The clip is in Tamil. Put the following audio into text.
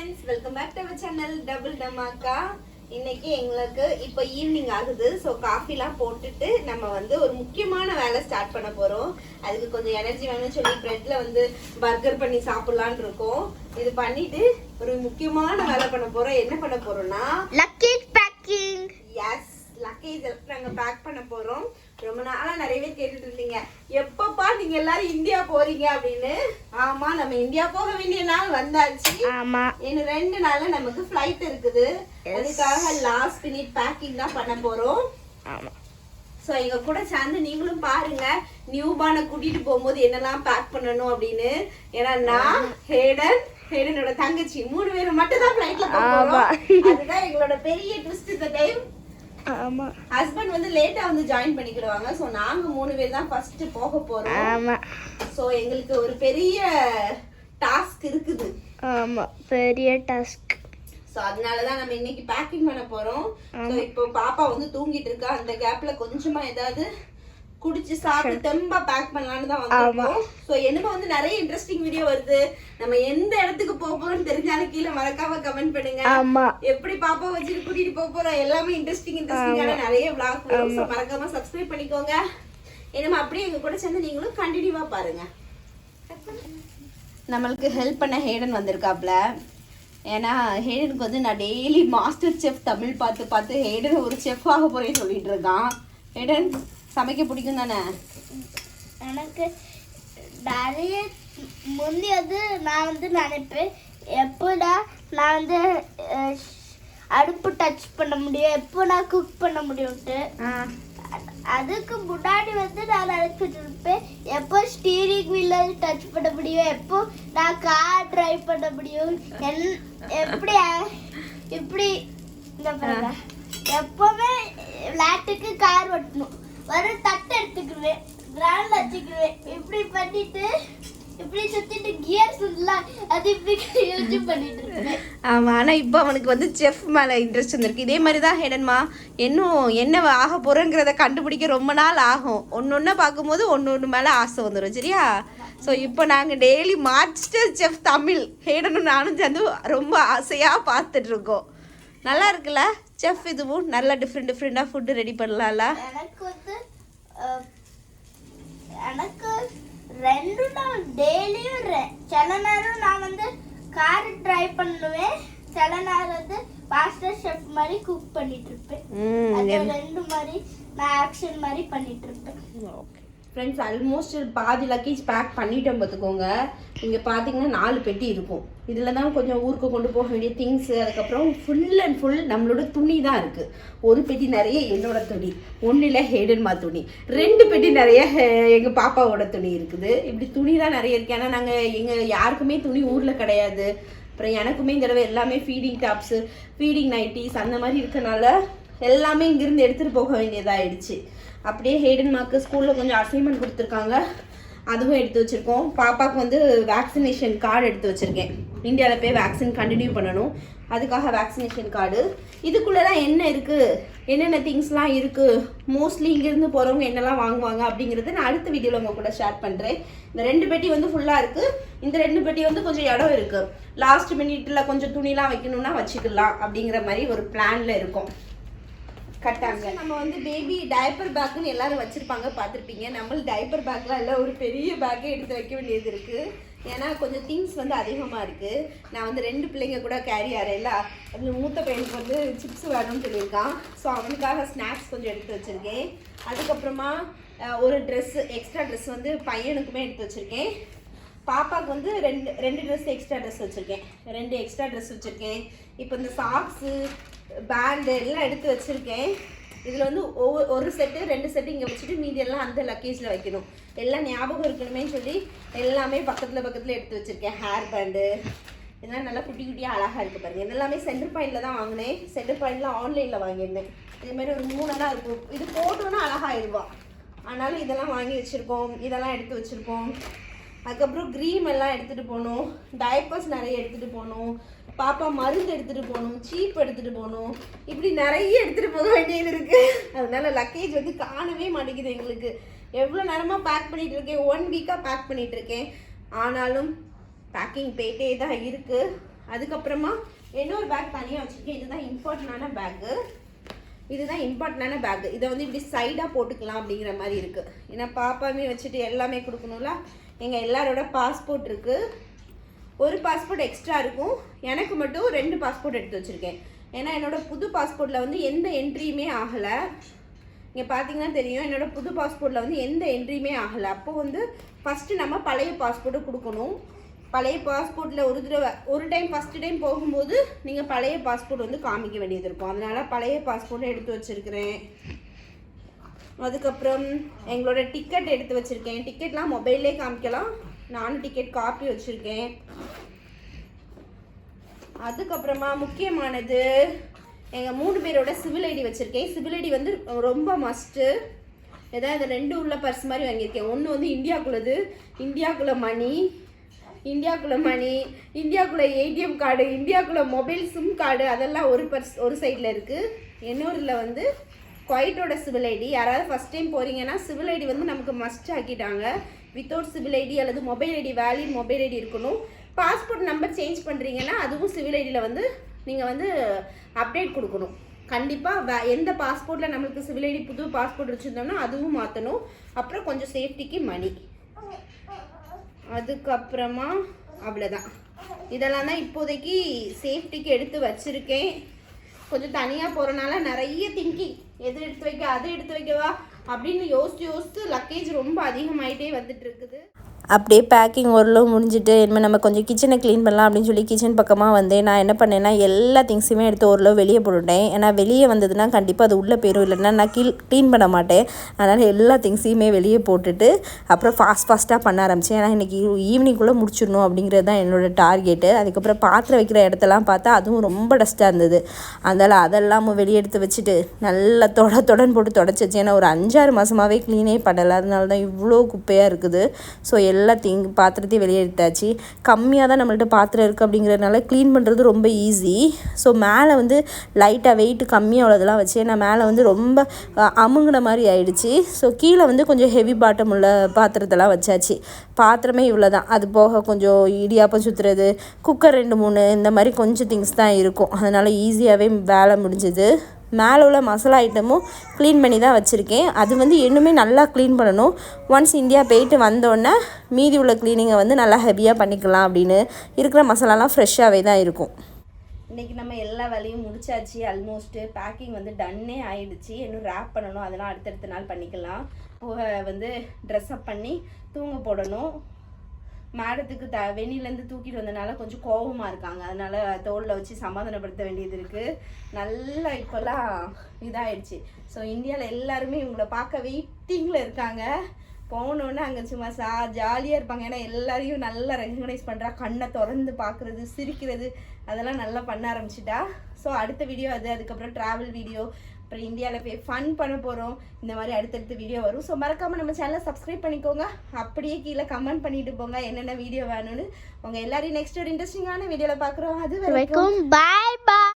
Friends, welcome back to our channel double டமாக்கா. இன்னைக்கு எங்களுக்கு இப்போ ஈவினிங் ஆகுது. ஸோ காஃபிலாம் போட்டுட்டு நம்ம வந்து ஒரு முக்கியமான வேலை ஸ்டார்ட் பண்ண போகிறோம். அதுக்கு கொஞ்சம் எனர்ஜி வேணும்னு சொல்லி ப்ரெட்டில் வந்து பர்கர் பண்ணி சாப்பிட்லான்னு இருக்கோம். இது பண்ணிட்டு ஒரு முக்கியமான வேலை பண்ண போகிறோம். என்ன பண்ண போகிறோம்னா லக்கேஜ் பேக்கிங். எஸ், லக்கேஜ் நாங்கள் பேக் பண்ண போகிறோம். ரொம்ப நாளாக நிறைய பேர் கேட்டுட்டு இருந்தீங்க, எப்பப்பா நீங்க எல்லாரும் இந்தியா போறீங்க அப்படின்னு. ஆமா, நம்ம இந்தியா போக வேண்டிய நாள் வந்தாச்சு. ஆமா, இன்னும் 2 நாள்ல நமக்கு ஃப்ளைட் இருக்குது. அதுக்காக லாஸ்ட் மினிட் பேக்கிங் தான் பண்ண போறோம். ஆமா. ஸோ எங்க கூட சேர்ந்து நீங்களும் பாருங்க, நியூபானை கூட்டிட்டு போகும்போது என்னெல்லாம் பேக் பண்ணணும் அப்படின்னு. ஏன்னா நான் ஹேடனோட தங்கச்சி 3 பேரும் மட்டும் தான் ஃப்ளைட்ல போறோம். அதுதான் எங்களோட பெரிய ட்விஸ்ட் இந்த டைம். ஆமா, ஹஸ்பண்ட் வந்து லேட்டா வந்து ஜாயின் பண்ணிக்கிடுவாங்க. சோ நாங்க 3 பேர் தான் ஃபர்ஸ்ட் போக போறோம். ஆமா. சோ எங்களுக்கு ஒரு பெரிய டாஸ்க் இருக்குது. ஆமா, பெரிய டாஸ்க். சோ அதனால தான் நம்ம இன்னைக்கு பேக்கிங் பண்ண போறோம். சோ இப்போ பாப்பா வந்து தூங்கிட்டு இருக்கா. அந்த கேப்ல கொஞ்சமா ஏதாவது குடிச்சு சாப்பிட்டு தெம்பா பேக் பண்ணலாம்னு தான் வந்திருக்கோம். சோ என்னமா வந்து நிறைய இன்ட்ரெஸ்டிங் வீடியோ வருது. நம்ம எந்த இடத்துக்கு போக போறோம்னு தெரிஞ்சாலும் கீழே மறக்காம கமெண்ட் பண்ணுங்க. ஆமா, எப்படி பாப்பா வச்சுட்டு கூட்டிட்டு போக போறோம், எல்லாமே இன்ட்ரெஸ்டிங்கான நிறைய vlog வரும். சோ மறக்காம சப்ஸ்கிரைப் பண்ணிக்கோங்க. என்னமா அப்படியே எங்க கூட சேர்ந்து நீங்களும் கண்டினியூவா பாருங்க. நம்மளுக்கு ஹெல்ப் பண்ண ஹேடன் வந்திருக்காப்ல. ஏன்னா ஹேடனுக்கு வந்து நான் டெய்லி மாஸ்டர் செஃப் தமிழ் பார்த்து பார்த்து ஹேடன் ஒரு செஃப் ஆக போறேன்னு சொல்லிட்டு இருக்கான். ஹேடன், சமைக்க பிடிக்கும் தானே? எனக்கு நிறைய முந்தி வந்து நான் வந்து நினைப்பேன், எப்போடா நான் வந்து அடுப்பு டச் பண்ண முடியும், எப்போ நான் குக் பண்ண முடியும்ட்டு. அதுக்கு முன்னாடி வந்து நான் நினைச்சிட்டு இருப்பேன், எப்போ ஸ்டீரிங் வீல்ல டச் பண்ண முடியும், எப்போ நான் கார் டிரைவ் பண்ண முடியும், எப்படி இப்படி இந்த பாருங்க, எப்பவுமே விளையாட்டுக்கு கார் ஓட்டணும், ஒரு தட்டை எடுத்துக்குவேன், கிராண்ட் வச்சுக்குவேன், இப்படி பண்ணிட்டு இப்படி சுத்திட்டு கியர்ஸ் எல்லாம் அது இப்படி யூஸ் பண்ணிட்டு இருக்கேன். ஆமா, ஆனா இப்போ அவனுக்கு வந்து செஃப் மேல இன்ட்ரெஸ்ட் வந்திருக்கு. இதே மாதிரி தான் ஹேடன்மா இன்னும் என்ன ஆக போறேங்கிறத கண்டுபிடிக்க ரொம்ப நாள் ஆகும். ஒன்னொன்னு பார்க்கும்போது ஒன்னொன்னு மேல ஆசை வந்துடும். சரியா? ஸோ இப்போ நாங்கள் டெய்லி மாஸ்டர் செஃப் தமிழ் ஹேடனும் நானும் சேர்ந்து ரொம்ப ஆசையாக பார்த்துட்டு இருக்கோம். நல்லா இருக்குல்ல செஃப்? இதுவும் நல்லா டிஃப்ரெண்டாக ஃபுட்டு ரெடி பண்ணலாம்ல. எனக்கு வந்து எனக்கு 2 நாள் டெய்லியும் சில நேரம் நான் வந்து கார் ட்ரை பண்ணுவேன், சில நேரம் வந்து மாஸ்டர் ஷெஃப் மாதிரி குக் பண்ணிட்டு இருப்பேன். அது 2 மாதிரி நான் ஆக்ஷன் மாதிரி பண்ணிட்டு இருப்பேன். ஓகே ஃப்ரெண்ட்ஸ், ஆல்மோஸ்ட் பாதி லக்கேஜ் பேக் பண்ணிட்டோம் பார்த்துக்கோங்க. இங்கே பார்த்தீங்கன்னா 4 பெட்டி இருக்கும். இதில் தான் கொஞ்சம் ஊருக்கு கொண்டு போக வேண்டிய திங்ஸு, அதுக்கப்புறம் ஃபுல் அண்ட் ஃபுல் நம்மளோட துணி தான் இருக்குது. ஒரு பெட்டி நிறைய என்னோட துணி, ஒன்றில் ஹேடன்மா துணி, 2 பெட்டி நிறைய எங்கள் பாப்பாவோட துணி இருக்குது. இப்படி துணி தான் நிறைய இருக்குது. ஏன்னா நாங்கள் யாருக்குமே துணி ஊரில் கிடையாது. அப்புறம் எனக்குமே இந்த தடவை எல்லாமே ஃபீடிங் டாப்ஸு, ஃபீடிங் நைட்டிஸ் அந்த மாதிரி இருக்கனால எல்லாமே இங்கேருந்து எடுத்துகிட்டு போக வேண்டியதாகிடுச்சு. அப்படியே ஹேடன்மாக்கு ஸ்கூலில் கொஞ்சம் அசைன்மெண்ட் கொடுத்துருக்காங்க, அதுவும் எடுத்து வச்சுருக்கோம். பாப்பாவுக்கு வந்து வேக்சினேஷன் கார்டு எடுத்து வச்சுருக்கேன். இந்தியாவில் போய் வேக்சின் கண்டினியூ பண்ணணும், அதுக்காக வேக்சினேஷன் கார்டு. இதுக்குள்ளெல்லாம் என்ன இருக்குது, என்னென்ன திங்ஸ்லாம் இருக்குது, மோஸ்ட்லி இங்கேருந்து போகிறவங்க என்னெல்லாம் வாங்குவாங்க அப்படிங்கிறது நான் அடுத்த வீடியோவில் உங்கள் கூட ஷேர் பண்ணுறேன். இந்த 2 பெட்டி வந்து ஃபுல்லாக இருக்குது. இந்த 2 பெட்டி வந்து கொஞ்சம் இடம் இருக்குது. லாஸ்ட் மினிட்டில் கொஞ்சம் துணிலாம் வைக்கணும்னா வச்சுக்கலாம் அப்படிங்கிற மாதிரி ஒரு பிளானில் இருக்கும். கட்டாங்க நம்ம வந்து பேபி டைப்பர் பேக்குன்னு எல்லாரும் வச்சுருப்பாங்க, பார்த்துருப்பீங்க. நம்மளும் டைப்பர் பேக்லாம் இல்லை, ஒரு பெரிய பேக்கே எடுத்து வைக்க வேண்டியது இருக்குது. ஏன்னா கொஞ்சம் திங்ஸ் வந்து அதிகமாக இருக்குது. நான் வந்து 2 பிள்ளைங்க கூட கேரி ஆகிறேன்ல, அதில் மூத்த பையனுக்கு வந்து சிப்ஸ் வேணும்னு சொல்லியிருக்கான். ஸோ அவனுக்காக ஸ்நாக்ஸ் கொஞ்சம் எடுத்து வச்சுருக்கேன். அதுக்கப்புறமா ஒரு ட்ரெஸ்ஸு, எக்ஸ்ட்ரா ட்ரெஸ் வந்து பையனுக்குமே எடுத்து வச்சுருக்கேன். பாப்பாவுக்கு வந்து ரெண்டு ட்ரெஸ் எக்ஸ்ட்ரா ட்ரெஸ் வச்சுருக்கேன், 2 எக்ஸ்ட்ரா ட்ரெஸ் வச்சுருக்கேன். இப்போ இந்த சாக்ஸு, பேண்டு எல்லாம் எடுத்து வச்சுருக்கேன். இதில் வந்து ஒரு செட்டு 2 செட்டு இங்கே வச்சுட்டு மீதி எல்லாம் அந்த லக்கேஜில் வைக்கணும். எல்லாம் ஞாபகம் இருக்கணுமே சொல்லி எல்லாமே பக்கத்தில் எடுத்து வச்சுருக்கேன். ஹேர் பேண்டு இதெல்லாம் நல்லா குட்டி குட்டியாக அழகாக இருக்குது பாருங்கள். இதெல்லாமே சென்டர் பாயிண்டில் தான் வாங்கினேன். சென்டர் பாயிண்டில் ஆன்லைனில் வாங்கியிருந்தேன். இதேமாதிரி ஒரு 3 இருக்கும். இது போட்டோன்னா அழகாகிடுவா, ஆனாலும் இதெல்லாம் வாங்கி வச்சுருக்கோம். இதெல்லாம் எடுத்து வச்சுருக்கோம். அதுக்கப்புறம் க்ரீம் எல்லாம் எடுத்துகிட்டு போகணும், டைப்பர்ஸ் நிறைய எடுத்துகிட்டு போகணும், பாப்பா மருந்து எடுத்துகிட்டு போகணும், சீப் எடுத்துகிட்டு போகணும், இப்படி நிறைய எடுத்துகிட்டு போக வேண்டியது இருக்குது. அதனால லக்கேஜ் வந்து காணவே மாட்டேங்குது எங்களுக்கு. எவ்வளோ நேரமாக பேக் பண்ணிகிட்டு இருக்கேன், 1 வீக்காக பேக் பண்ணிகிட்டு இருக்கேன். ஆனாலும் பேக்கிங் போயிட்டே தான் இருக்குது. அதுக்கப்புறமா இன்னொரு பேக் தனியாக வச்சுருக்கேன். இதுதான் இம்பார்ட்டண்டான பேக்கு. இதுதான் இம்பார்ட்டண்டான பேக்கு. இதை வந்து இப்படி சைடாக போட்டுக்கலாம் அப்படிங்கிற மாதிரி இருக்குது. ஏன்னா பாப்பாவே வச்சுட்டு எல்லாமே கொடுக்கணும்ல. எங்கள் எல்லாரோட பாஸ்போர்ட் இருக்குது. ஒரு பாஸ்போர்ட் எக்ஸ்ட்ரா இருக்கும். எனக்கு மட்டும் 2 பாஸ்போர்ட் எடுத்து வச்சுருக்கேன். ஏன்னா என்னோடய புது பாஸ்போர்ட்டில் வந்து எந்த என்ட்ரியுமே ஆகலை. இங்கே பார்த்தீங்கன்னா தெரியும், என்னோடய புது பாஸ்போர்ட்டில் வந்து எந்த என்ட்ரியுமே ஆகலை. அப்போ வந்து ஃபஸ்ட்டு நம்ம பழைய பாஸ்போர்ட்டை கொடுக்கணும். பழைய பாஸ்போர்ட்டில் ஒரு டைம் ஃபஸ்ட்டு டைம் போகும்போது நீங்கள் பழைய பாஸ்போர்ட் வந்து காமிக்க வேண்டியது இருக்கும். அதனால் பழைய பாஸ்போர்ட்டை எடுத்து வச்சுருக்கிறேன். அதுக்கப்புறம் எங்களோட டிக்கெட் எடுத்து வச்சுருக்கேன். டிக்கெட்லாம் மொபைல்லே காமிக்கலாம். நானும் டிக்கெட் காப்பி வச்சுருக்கேன். அதுக்கப்புறமா முக்கியமானது எங்கள் 3 பேரோட சிவில் ஐடி வச்சுருக்கேன். சிவில் ஐடி வந்து ரொம்ப மஸ்ட்டு. ஏதாவது 2 உள்ள பர்ஸ் மாதிரி வாங்கியிருக்கேன். ஒன்று வந்து இந்தியாவுக்குள்ளது, இந்தியாவுக்குள்ள மணி, இந்தியாவுக்குள்ள ஏடிஎம் கார்டு, இந்தியாவுக்குள்ள மொபைல் சிம் கார்டு, அதெல்லாம் ஒரு சைடில் இருக்குது. இன்னொருல வந்து குவைட்டோட சிவில் ஐடி. யாராவது ஃபஸ்ட் டைம் போகிறீங்கன்னா சிவில் ஐடி வந்து நமக்கு மஸ்ட் ஆக்கிட்டாங்க. வித்தவுட் சிவில் ஐடி அல்லது mobile ID, valid mobile ID இருக்கணும். பாஸ்போர்ட் நம்பர் சேஞ்ச் பண்ணுறீங்கன்னா அதுவும் சிவில் ஐடியில் வந்து நீங்கள் வந்து அப்டேட் கொடுக்கணும். கண்டிப்பாக எந்த பாஸ்போர்ட்டில் நம்மளுக்கு சிவில் ஐடி புது பாஸ்போர்ட் வச்சுருந்தோம்னா அதுவும் மாற்றணும். அப்புறம் கொஞ்சம் சேஃப்டிக்கு மணி. அதுக்கப்புறமா அவ்வளோதான். இதெல்லாம் தான் இப்போதைக்கு சேஃப்டிக்கு எடுத்து வச்சுருக்கேன். கொஞ்சம் தனியாக போகிறனால நிறைய திங்கிங், எது எடுத்து வைக்க அது எடுத்து வைக்கவா அப்படின்னு யோசித்து லக்கேஜ் ரொம்ப அதிகமாகிட்டே வந்துட்டு இருக்குது. அப்படியே பேக்கிங் ஓரளவு முடிஞ்சுட்டு இனிமேல் நம்ம கொஞ்சம் கிச்சனை க்ளீன் பண்ணலாம் அப்படின்னு சொல்லி கிச்சன் பக்கமாக வந்தேன். நான் என்ன பண்ணேன்னா எல்லா திங்ஸுமே எடுத்து ஓரளவு வெளியே போட்டுட்டேன். ஏன்னா வெளியே வந்ததுன்னா கண்டிப்பாக அது உள்ளே போயிடும், இல்லைன்னா நான் க்ளீன் பண்ண மாட்டேன். அதனால் எல்லா திங்ஸையுமே வெளியே போட்டுட்டு அப்புறம் ஃபாஸ்ட்டாக பண்ண ஆரம்பித்தேன். ஏன்னா இன்றைக்கி ஈவினிங்குள்ளே முடிச்சிடணும் அப்படிங்கிறது தான் என்னோடய டார்கெட்டு. அதுக்கப்புறம் பாத்திரம் வைக்கிற இடத்தெல்லாம் பார்த்தா அதுவும் ரொம்ப டஸ்ட்டாக இருந்தது. அதனால் அதெல்லாம் வெளியே எடுத்து வச்சுட்டு நல்லா தொடன்னு போட்டு தொடச்சி வச்சு. ஏன்னா ஒரு 5-6 மாதமாகவே க்ளீனே பண்ணலை. அதனால தான் இவ்வளோ குப்பையாக இருக்குது. ஸோ எல்லாத்தையும் பாத்திரத்தையும் வெளியே எடுத்தாச்சு. கம்மியாக தான் நம்மள்ட்ட பாத்திரம் இருக்குது அப்படிங்கிறதுனால க்ளீன் பண்ணுறது ரொம்ப ஈஸி. ஸோ மேலே வந்து லைட்டாக வெயிட் கம்மியாக உள்ளதெல்லாம் வச்சு நான் மேலே வந்து ரொம்ப அமுங்கின மாதிரி ஆயிடுச்சு. ஸோ கீழே வந்து கொஞ்சம் ஹெவி பாட்டம் உள்ள பாத்திரத்தெல்லாம் வச்சாச்சு. பாத்திரமே இவ்வளோ தான். அது போக கொஞ்சம் இடியாப்பம் சுற்றுறது, குக்கர் 2-3 இந்த மாதிரி கொஞ்சம் திங்ஸ் தான் இருக்கும். அதனால் ஈஸியாகவே வேலை முடிஞ்சுது. மேலே உள்ள மசாலா ஐட்டமும் க்ளீன் பண்ணி தான் வச்சுருக்கேன். அது வந்து இன்னுமே நல்லா க்ளீன் பண்ணணும். ஒன்ஸ் இந்தியா போயிட்டு வந்தோடனே மீதி உள்ள க்ளீனிங்கை வந்து நல்லா ஹெவியாக பண்ணிக்கலாம். அப்படின்னு இருக்கிற மசாலாலாம் ஃப்ரெஷ்ஷாகவே தான் இருக்கும். இன்றைக்கி நம்ம எல்லா வேலையும் முடிச்சாச்சு. ஆல்மோஸ்ட்டு பேக்கிங் வந்து டன்னே ஆகிடுச்சு. இன்னும் ரேப் பண்ணணும். அதெல்லாம் அடுத்தடுத்த நாள் பண்ணிக்கலாம். வந்து ட்ரெஸ்அப் பண்ணி தூங்க போடணும். மேடத்துக்கு வெளியிலேருந்து தூக்கிட்டு வந்தனால கொஞ்சம் கோபமாக இருக்காங்க. அதனால் தோளில் வச்சு சமாதானப்படுத்த வேண்டியது இருக்குது. நல்லா இப்போல்லாம் இதாகிடுச்சு. ஸோ இந்தியாவில் எல்லாருமே இவங்கள பார்க்க வெயிட்டிங்கில் இருக்காங்க. போனோன்னே அங்கே சும்மா ஜாலியாக இருப்பாங்க. ஏன்னா எல்லாரையும் நல்லா ரெகக்னைஸ் பண்ணுறா. கண்ணை திறந்து பார்க்குறது, சிரிக்கிறது, அதெல்லாம் நல்லா பண்ண ஆரம்பிச்சிட்டா. ஸோ அடுத்த வீடியோ அதுக்கப்புறம் ட்ராவல் வீடியோ, அப்புறம் இந்தியாவில் போய் ஃபன் பண்ண போகிறோம். இந்த மாதிரி அடுத்தடுத்த வீடியோ வரும். ஸோ மறக்காமல் நம்ம சேனலை சப்ஸ்கிரைப் பண்ணிக்கோங்க. அப்படியே கீழே கமெண்ட் பண்ணிட்டு போங்க என்னென்ன வீடியோ வேணும்னு. உங்கள் எல்லாரையும் நெக்ஸ்ட் ஒரு இன்ட்ரெஸ்டிங்கான வீடியோவில் பார்க்குறோம். அது வரைக்கும் பாய் பாய்.